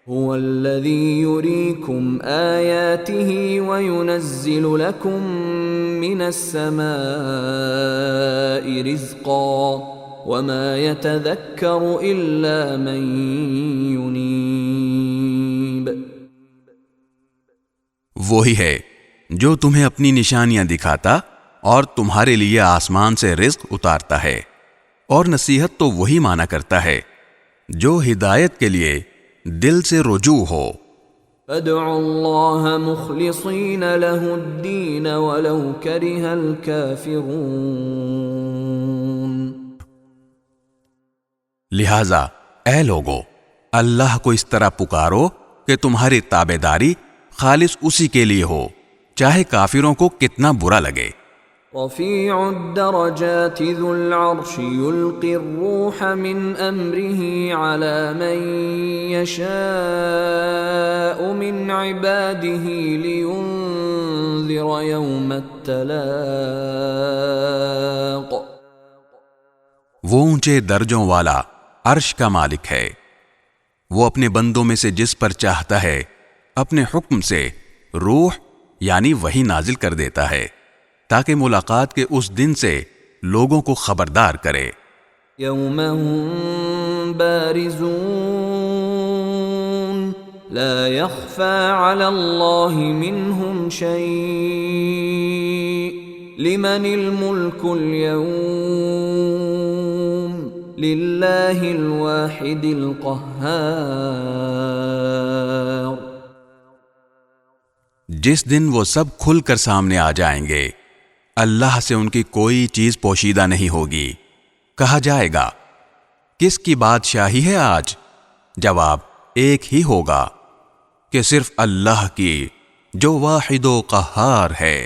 هو الذي يريكم آياته وينزل لكم من السماء رزقا وما يتذكر إلا من ينيب۔ وہی ہے جو تمہیں اپنی نشانیاں دکھاتا اور تمہارے لیے آسمان سے رزق اتارتا ہے، اور نصیحت تو وہی مانا کرتا ہے جو ہدایت کے لیے دل سے رجوع ہو۔ فادعوا اللہ مخلصین لہ الدین ولو کرہ الکافرون۔ لہذا اے لوگو، اللہ کو اس طرح پکارو کہ تمہاری تابع داری خالص اسی کے لیے ہو، چاہے کافروں کو کتنا برا لگے۔ رفیع الدرجات ذو العرش یلقی الروح من امرہ علی من یشاء من عباده لینذر یوم التلاق۔ وہ اونچے درجوں والا عرش کا مالک ہے، وہ اپنے بندوں میں سے جس پر چاہتا ہے اپنے حکم سے روح یعنی وحی نازل کر دیتا ہے تاکہ ملاقات کے اس دن سے لوگوں کو خبردار کرے۔ یوم ہم بارزون لا يخفى على اللہ منہم شیء لمن الملک اليوم للہ الواحد القہار۔ جس دن وہ سب کھل کر سامنے آ جائیں گے، اللہ سے ان کی کوئی چیز پوشیدہ نہیں ہوگی۔ کہا جائے گا کس کی بادشاہی ہے آج؟ جواب ایک ہی ہوگا کہ صرف اللہ کی، جو واحد و قہار ہے۔